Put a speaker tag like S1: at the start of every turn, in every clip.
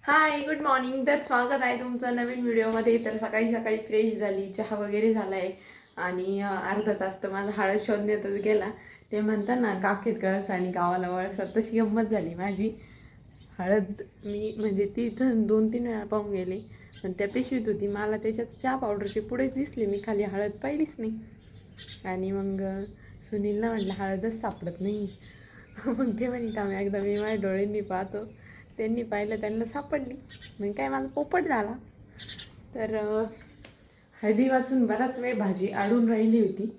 S1: Hi good morning. तर स्वागत आहे तुमचं नवीन व्हिडिओमध्ये. तर सकाळी सकाळी फ्रेश झाली, चहा वगैरे झाला आहे आणि अर्धा तास तर माझा हळद शोधण्यातच गेला. ते म्हणतात ना, काखेत कळस आणि गावाला वळसात, तशी गंमत झाली माझी. हळद मी म्हणजे ती इथं 2-3 वेळा पाहून गेले, पण त्या पिशवीत होती. मला त्याच्यात चहा पावडरचे पुढेच दिसले, मी खाली हळद पाहिलीच नाही. आणि मग सुनीलला म्हटलं हळदच सापडत नाही. मग ते म्हणे आम्ही एकदा मी माझ्या डोळ्यांनी पाहतो. त्यांनी पाहिलं, त्यांना सापडली. मग काय माझा पोपट झाला. तर हळदी वाचून बराच वेळ भाजी अडून राहिली होती.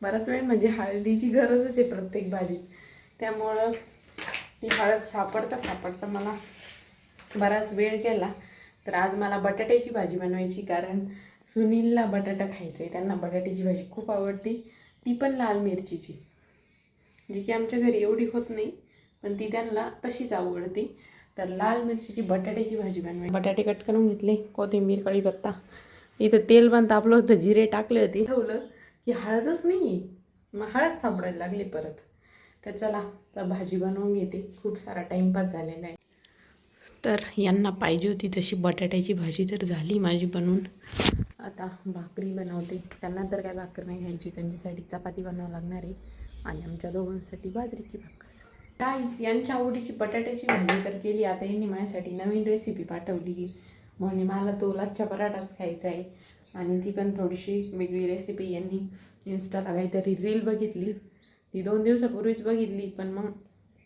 S1: बराच वेळ म्हणजे हळदीची गरजच आहे प्रत्येक भाजीत. त्यामुळं ती हळद सापडता सापडता मला बराच वेळ गेला. तर आज मला बटाट्याची भाजी बनवायची, कारण सुनीलला बटाटा खायचा आहे. त्यांना बटाट्याची भाजी खूप आवडते, ती पण लाल मिरचीची, जी की आमच्या घरी एवढी होत नाही, पण ती त्यांना तशीच आवडते. तर लाल मिरचीची बटाट्याची भाजी बनवायची. बटाटे कट करून घेतले, कोथिंबीर, कढीपत्ता. इथं तेल पण तापलं होतं, जिरे टाकले होते. ठेवलं की हळदच नाही आहे, मग हळद सापडायला लागली परत. तर चला तर भाजी बनवून घेते, खूप सारा टाईमपास झालेला आहे. तर यांना पाहिजे होती तशी बटाट्याची भाजी तर झाली माझी बनवून. आता भाकरी बनवते. त्यांना तर काय भाकर नाही खायची, त्यांच्यासाठी चपाती बनवावं लागणार आहे आणि आमच्या दोघांसाठी बाजरीची भाकर. काहीच यांच्या आवडीची बटाट्याची भाजी तर केली. आता यांनी माझ्यासाठी नवीन रेसिपी पाठवली की म्हणे मला तो लच्छा पराठाच खायचा आहे, आणि ती पण थोडीशी वेगळी रेसिपी. यांनी इन्स्टाला काहीतरी रील बघितली, ती 2 दिवसापूर्वीच बघितली, पण मग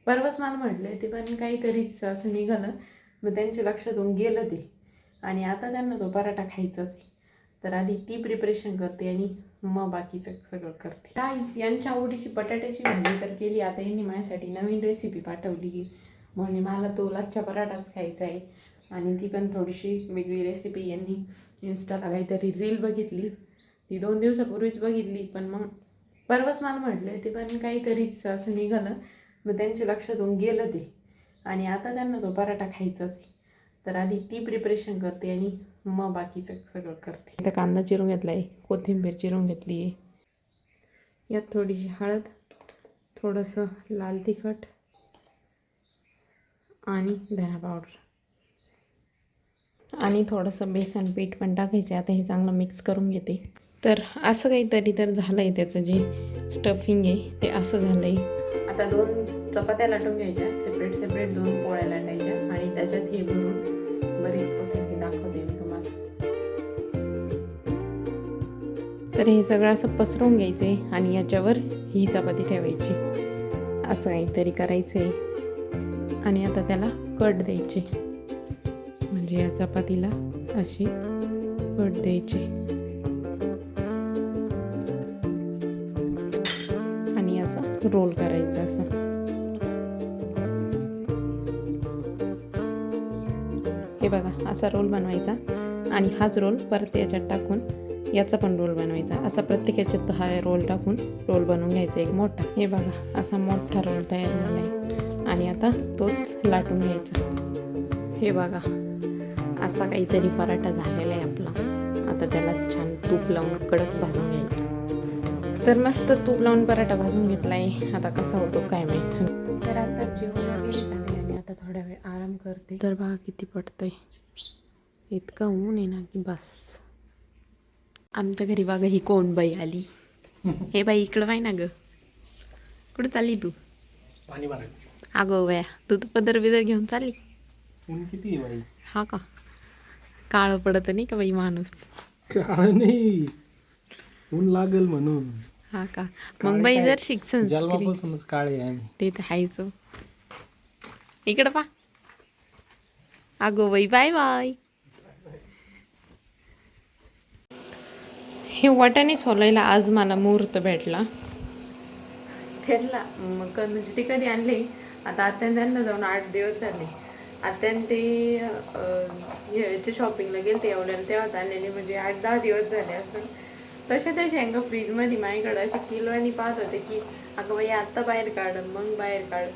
S1: परवाच मला म्हटलं ते, पण काहीतरीच असं निघालं. मग त्यांच्या लक्षातून गेलं ते, आणि आता त्यांना तो पराठा खायचाच आहे. तर आधी ती प्रिपरेशन करते आणि मग बाकीचं सगळं करते. काहीच यांच्या आवडीची बटाट्याची भाजी तर केली. आता यांनी माझ्यासाठी नवीन रेसिपी पाठवली की म्हणे मला तो लच्छा पराठाच खायचा आहे, आणि ती पण थोडीशी वेगळी रेसिपी. यांनी इन्स्टाला काहीतरी रील बघितली, ती 2 दिवसापूर्वीच बघितली, पण मग परवाच मला म्हटलं ते, पण काहीतरीच असं निघालं. मग त्यांच्या लक्षातून गेलं ते, आणि आता त्यांना तो पराठा खायचाच आहे. तर आधी ती प्रिपरेशन करते आणि मग बाकीचं सगळं करते. इथं कांदा चिरून घेतला आहे, कोथिंबीर चिरून घेतली आहे. यात थोडीशी हळद, थोडंसं लाल तिखट आणि धना पावडर आणि थोडंसं बेसन पीठ पण टाकायचं. आता हे चांगलं मिक्स करून घेते. तर असं काहीतरी तर झालं आहे, त्याचं जे स्टफिंग आहे ते असं झालं आहे. आता 2 चपात्या लाटून घ्यायच्या, सेपरेट सेपरेट 2 पोळ्या लाटायच्या, आणि त्याच्यात हे भरून बरीच प्रोसेस दाखवते मी तुम्हाला. तर हे सगळं असं पसरवून घ्यायचं आहे आणि याच्यावर ही चपाती ठेवायची. असं काहीतरी करायचं आहे, आणि आता त्याला कट द्यायचे, म्हणजे या चपातीला अशी कट द्यायची आणि याचा रोल करायचा असं. हे बघा, असा रोल बनवायचा, आणि हाच रोल परत याच्यात टाकून याचा पण रोल बनवायचा. असा प्रत्येक याच्यात हा रोल टाकून रोल बनवून घ्यायचा एक मोठा. हे बघा, असा मोठा रोल तयार झाला आहे, आणि आता तोच लाटून घ्यायचा. हे बघा, असा काहीतरी पराठा झालेला आहे आपला. आता त्याला छान तूप लावून कडक भाजून घ्यायचा. तर मस्त तूप लावून पराठा भाजून घेतला आहे. आता कसा होतो काय माहीत. तर आता जेवण वगैरे झाले आणि आता थोडा वेळ आराम करते. तर बघा किती पडतंय, इतकं ऊन आहे ना की बस. आमच्या घरी बघा ही कोण बाई आली. हे बाई इकडं बाई ना ग, कुठं चालली तू?
S2: पाणी भराय.
S1: अगो बाया, तू तर पदर बिदर घेऊन चालली.
S2: ऊन किती आहे बाई?
S1: हा का, काळं पडत नाही का बाई माणूस?
S2: काळ नाही, ऊन लागल म्हणून.
S1: हा का, मग बाई जर शिक्षण
S2: जन्मापासूनच काळे आहे आम्ही.
S1: ते तर हायच. इकडं पा, अगो बाई, बाय बाय. हे वाटाणे सोलायला आज मला मुहूर्त भेटला. त्यांना मग म्हणजे ते कधी आणले, आता आत्याने त्यांना जाऊन 8 दिवस झाले. आत्याने ते ह्याच्या शॉपिंगला गेले ते एवढ्याला, तेव्हाच आणलेले, म्हणजे 8-10 दिवस झाले असं. तशा त्या शेंगा फ्रीजमध्ये माझ्याकडं असे किलोनी पाहत होते की अगं बाई आत्ता बाहेर काढ, मग बाहेर काढ.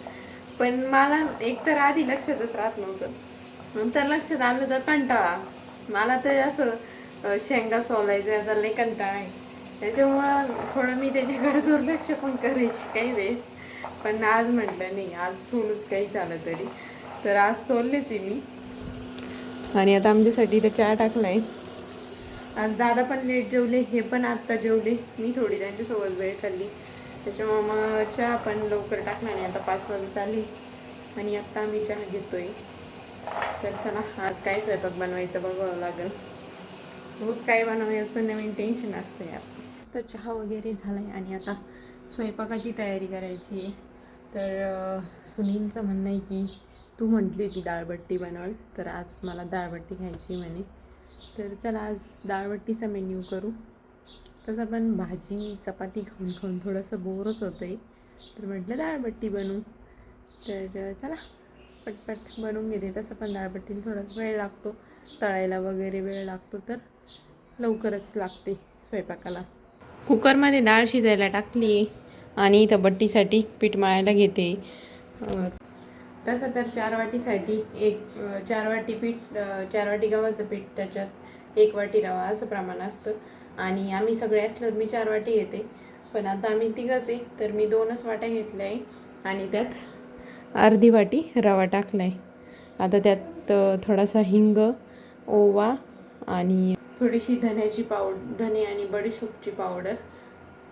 S1: पण मला एकतर आधी लक्षातच राहत नव्हतं, नंतर लक्षात आलं तर कंटाळा. मला तर असं शेंगा सोलायचं याचा लई कंटाळा आहे. त्याच्यामुळं थोडं मी त्याच्याकडे दुर्लक्ष पण करायची काही वेळेस. पण आज म्हटलं नाही, आज सोलूच काही झालं तरी. तर आज सोललेच आहे मी. आणि आता आमच्यासाठी इथं चहा टाकलाय. आज दादा पण लेट जेवले, हे पण आत्ता जेवले. मी थोडी त्यांच्यासोबत वेळ खाल्ली, त्याच्यामुळे मग चहा पण लवकर टाकला नाही. आता 5 वाजत आले आणि आत्ता आम्ही चहा घेतोय. तर चला आज काय स्वयंपाक बनवायचं बघावं लागेल. रोज काय बनवायचं नवीन टेन्शन असतं यार. तर चहा वगैरे झाला आहे आणि आता स्वयंपाकाची तयारी करायची आहे. तर सुनीलचं म्हणणं आहे की तू म्हटली होती डाळबट्टी बनवल, तर आज मला डाळबट्टी खायची म्हणे. तर चला आज डाळबट्टीचा मेन्यू करू. तसं पण भाजी चपाती खाऊन खाऊन थोडंसं बोरच होतं आहे, तर म्हटलं डाळबट्टी बनवू. तर चला पटपट बनवून घेते. तसं पण डाळबट्टीला थोडासा वेळ लागतो, तळायला वगैरे वेळ लागतो, तर लवकरच लागते स्वयंपाकाला. कुकरमध्ये डाळ शिजायला टाकली आणि इथं बट्टीसाठी पीठ मळायला घेते. तसं तर 4 वाटीसाठी 4 वाटी पीठ, 4 वाटी गव्हाचं पीठ, त्याच्यात 1 वाटी रवा असं प्रमाण असतं. आणि आम्ही सगळे असल्यावर मी 4 वाटी घेते, पण आता आम्ही तिघंच आहे तर मी 2च वाट्या घेतल्या आहे आणि त्यात अर्धी वाटी रवा टाकला आहे. आता त्यात थोडासा हिंग, ओवा आणि थोडीशी धने आणि बडीशोपची पावडर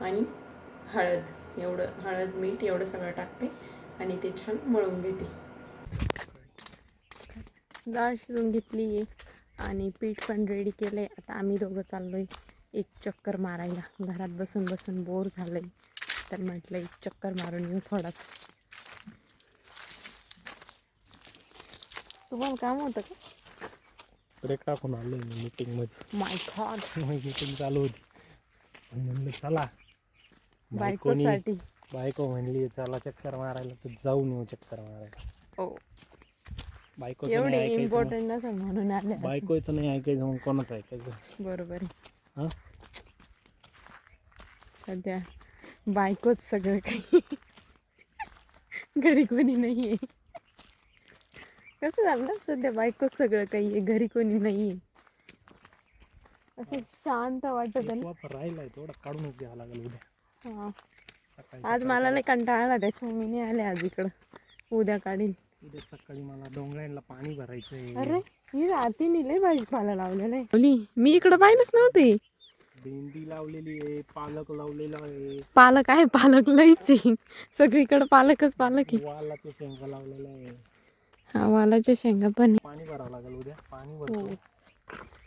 S1: आणि हळद, हळद मीठ एवढं सगळं टाकते आणि ते छान मळून घेते. डाळ शिजून घेतली आहे आणि पीठ पण रेडी केलं आहे. आता आम्ही दोघं चाललो आहे एक चक्कर मारायला. घरात बसून बसून बोर झालं आहे, तर म्हटलं एक चक्कर मारून येऊ थोडासा. तुम्हाला काम होतं का?
S2: ब्रेक टाकून आलो मी मीटिंगमध्ये.
S1: माय गॉड,
S2: मीटिंग चालू होती, म्हणलं चला
S1: बायकोसाठी.
S2: बायको म्हणली चला चक्कर मारायला, तर जाऊन येऊ चक्कर मारायला.
S1: ओ,
S2: बायकोचं
S1: एवढे
S2: नाही ऐकायचं
S1: इम्पॉर्टंट नसं म्हणून आले.
S2: बायकोचं नाही ऐकायचं, मग कोणाचं ऐकायचं?
S1: बरोबर आहे.
S2: हां,
S1: सध्या बायकोच सगळं काही, घरी कोणी नाही आहे. कसं झालं, सध्या बायकोच सगळं काही आहे, घरी कोणी नाही आहे. असं शांत वाटत आहे ना.
S2: राहिलाय थोडा काढूनच घ्यावं लागेल उद्या.
S1: हां,
S2: सकाळी
S1: आज मला लय कंटाळा आला, त्याच्यामुळे मी नाही आले आज इकडं. उद्या काढील.
S2: उद्या सकाळी मला डोंगरांना पाणी भरायचंय.
S1: अरे ही रातीने लय भाजीपाला लावलेला आहे. मी इकडं पाहिलंच नव्हते.
S2: भेंडी लावलेली आहे, पालक लावलेला आहे.
S1: पालक आहे, पालक लईच आहे. सगळीकडं पालकच पालक आहे.
S2: वालाच्या शेंगा लावलेल्या आहे.
S1: हा, वालाच्या शेंगा पण आहे.
S2: पाणी भरावं लागेल उद्या. पाणी
S1: हो,
S2: भरतो.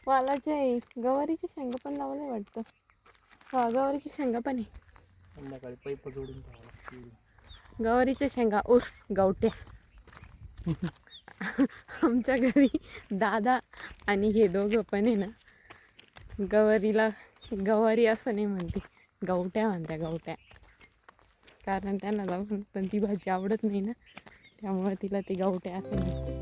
S1: वालाच्या आहे. गवारीच्या शेंगा पण लावल्या वाटतं. हा, गवारीच्या शेंगा पण आहे.
S2: संध्याकाळी पैप जोडून ठेवावं लागतील.
S1: गवारीच्या शेंगा उर्फ गावट्या. आमच्या घरी दादा आणि हे दोघं पण आहे ना, गवारीला गवारी असं नाही म्हणते, गावट्या म्हणत्या, गावट्या. कारण त्यांना जाऊन पण ती भाजी आवडत नाही ना, त्यामुळे तिला ती गावट्या असं म्हणतात.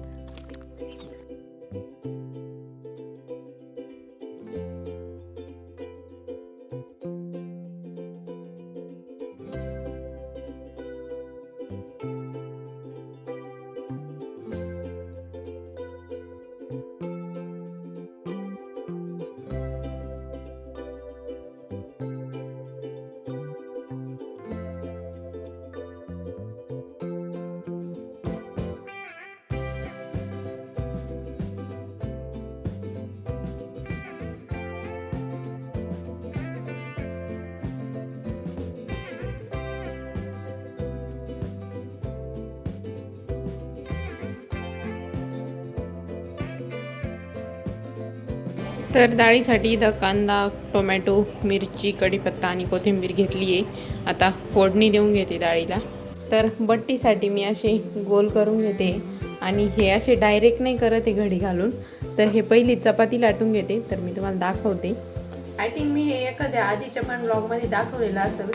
S1: तर डाळीसाठी इथं कांदा, टोमॅटो, मिरची, कढीपत्ता आणि कोथिंबीर घेतली आहे. आता फोडणी देऊन घेते डाळीला. तर बट्टीसाठी मी असे गोल करून घेते आणि हे असे डायरेक्ट नाही करत आहे घडी घालून. तर हे पहिली चपाती लाटून घेते, तर मी तुम्हाला दाखवते. आय थिंक मी हे एखाद्या आधीच्या पण ब्लॉगमध्ये दाखवलेलं असेल,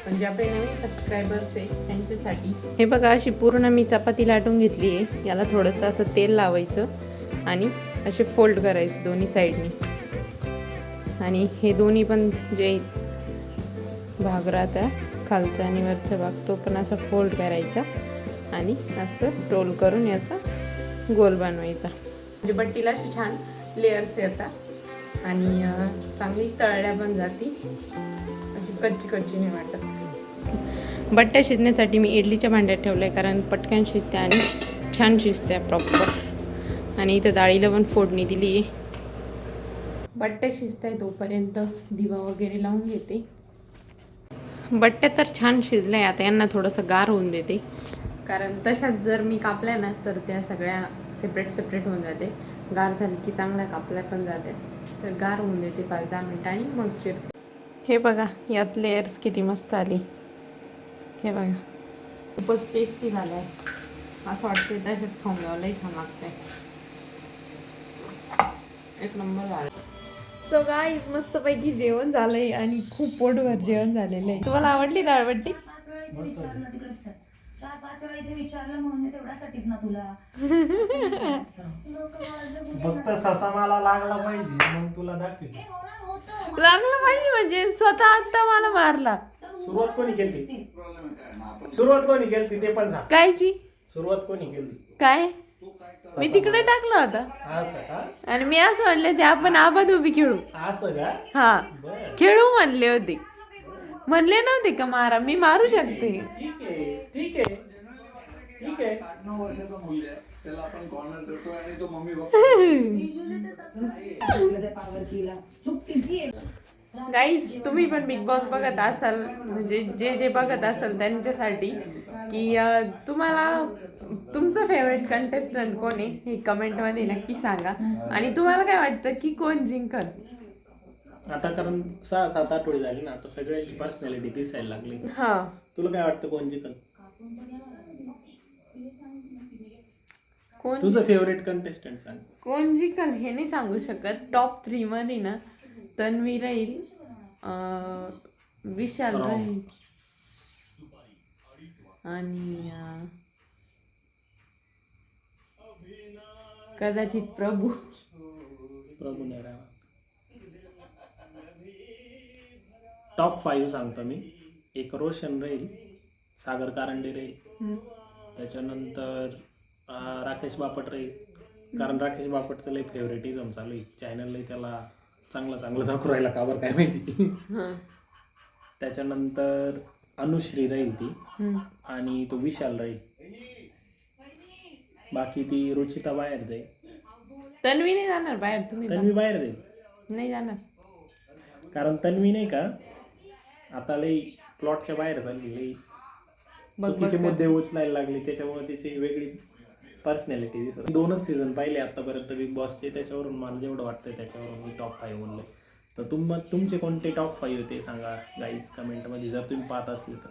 S1: पण जे आपले नवीन सबस्क्रायबर्स आहे त्यांच्यासाठी. हे बघा, अशी पूर्ण मी चपाती लाटून घेतली आहे. याला थोडंसं असं तेल लावायचं आणि असे फोल्ड करायचे दोन्ही साईडनी. आणि हे दोन्ही पण जे भाग राहता, खालचा आणि वरचा भाग, तो पण असा फोल्ड करायचा आणि असं रोल करून याचा गोल बनवायचा. म्हणजे बट्टीला असे छान लेयर्स येतात आणि चांगली तळल्या पण जाती, अशी कच्ची कच्ची नाही वाटत. बट्ट्या शिजण्यासाठी मी इडलीच्या भांड्यात ठेवलं आहे, कारण पटकन शिजते आणि छान शिजते प्रॉपर. आणि इथं डाळीला पण फोडणी दिली आहे. बट्ट्या शिजत आहे तोपर्यंत दिवा वगैरे लावून घेते. बट्ट्या तर छान शिजल्या. आता यांना थोडंसं गार होऊन देते, कारण तशाच जर मी कापल्या ना तर त्या सगळ्या सेपरेट होऊन जाते. गार झाली की चांगल्या कापल्या पण जाते. तर गार होऊन देते 5-10 मिनिटांनी, मग चिरते. हे बघा यात लेयर्स किती मस्त आली. हे बघा खूपच टेस्टी झालं आहे. असं वाटते तसेच खाऊन घ्यावं, लई छान लागतंय. एक नंबर झालं. सो गाईज मस्तपैकी जेवण झालंय आणि खूप पोटभर जेवण झालेलं आहे. तुम्हाला आवडली डाळबट्टी?
S3: 4-5 वेळा इथे विचारलं म्हणून तेवढ्यासाठीच ना तुला.
S2: फक्त ससा मला लागला पाहिजे मग तुला दाखवेल.
S1: लागलं पाहिजे म्हणजे स्वतः आता मला मारला.
S2: सुरुवात कोणी केली ते पण सांग.
S1: कायची
S2: सुरुवात कोणी केली?
S1: काय मी तिकडे टाकलं होतं
S2: असं का?
S1: आणि मी असं म्हणले ते आपण आबाद उभी खेळू.
S2: असं का?
S1: हा खेळू म्हणले होते. म्हणले नव्हते का मारा, मी मारू शकते.
S2: ठीक आहे
S4: 8-9 वर्षाचा मुलगा आहे, त्याला आपण कॉर्नर करतो आणि तो मम्मी
S1: गाईज तुम्ही पण बिग बॉस बघत असाल, म्हणजे जे बघत असाल त्यांच्यासाठी की तुम्हाला तुमचं फेवरेट कंटेस्टंट कोण आहे हे कमेंटमध्ये नक्की सांगा. आणि तुम्हाला काय वाटतं की कोण जिंकल?
S2: आता कारण 6-7 आठवडे झाले ना, आता सगळ्यांची पर्सनॅलिटी दिसायला लागली.
S1: हा
S2: तुला काय वाटतं कोण जिंकल?
S1: कोण
S2: तुझं फेवरेट कंटेस्टंट सांग.
S1: कोण जिंकल हे नाही सांगू शकत. टॉप 3 मध्ये ना तन्वी राहील, विशाल राहील आणि कदाचित प्रभू
S2: नाही राहा. टॉप 5 सांगतो मी. एक रोशन राहील, सागर कारंडे राहील, त्याच्यानंतर राकेश बापट राहील, कारण राकेश बापटचं लई फेवरेटिझम चालू आहे चॅनलला, त्याला चांगलं दाखवू राहिला का बरं काय माहिती. त्याच्यानंतर अनुश्री राहील ती, आणि तो विशाल राहील. बाकी ती रुचिता बाहेर जाईल.
S1: तन्वी नाही जाणार बाहेर. तुम्ही
S2: तन्वी बाहेर जाईल.
S1: नाही जाणार,
S2: कारण तन्वी नाही का आता लई प्लॉटच्या बाहेर चालली, लई चुकीचे मुद्दे उचलायला लागले, त्याच्यामुळे तिची वेगळी पर्सनॅलिटी दिसत. 2च सीझन पाहिले आतापर्यंत बिग बॉसचे, त्याच्यावरून मला जेवढं वाटतं त्याच्यावरून मी टॉप 5 म्हणलं. तर तुमचे कोणते टॉप 5 होते सांगा गाईज कमेंटमध्ये, जर तुम्ही पाहत असले तर.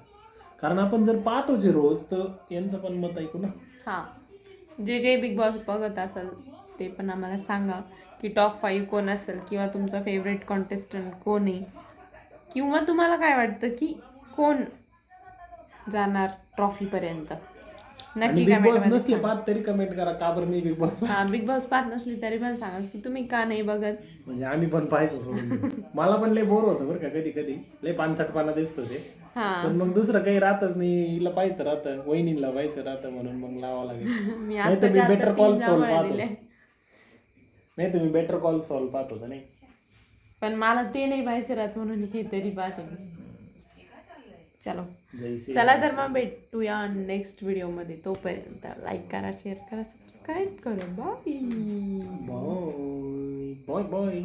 S2: कारण आपण जर पाहतोच रोज, तर यांचं पण मत ऐकू ना.
S1: हां जे बिग बॉस बघत असाल ते पण आम्हाला सांगा की टॉप 5 कोण असेल, किंवा तुमचा फेवरेट कॉन्टेस्टंट कोण आहे, किंवा तुम्हाला काय वाटतं की कोण जाणार ट्रॉफीपर्यंत. नक्की
S2: बिग बॉस
S1: कमेंट
S2: नसले पाहत तरी कमेंट करा का बरं मी बिग बॉस.
S1: हा बिग बॉस पाहत नसली तरी पण सांगा की तुम्ही का नाही बघत.
S2: म्हणजे आम्ही पण पाहायचो सोडून. मला पण लय बोर होतं बरं का, कधी लय पानसटपणा दिसतो ते. पण मग दुसरं काही राहतच नाही, हिला पाहायचं राहतं, वहिनीला पाहायचं राहतं, म्हणून मग लावावं लागेल. नाही तर मी बेटर कॉल सॉल्व पाहतो नाही.
S1: पण मला ते नाही पाहायचं राहत, म्हणून हे तरी पाहते. चलो चला तर मग भेटूया नेक्स्ट व्हिडिओमध्ये. तोपर्यंत लाईक करा, शेअर करा, सबस्क्राईब करा. Bye bye.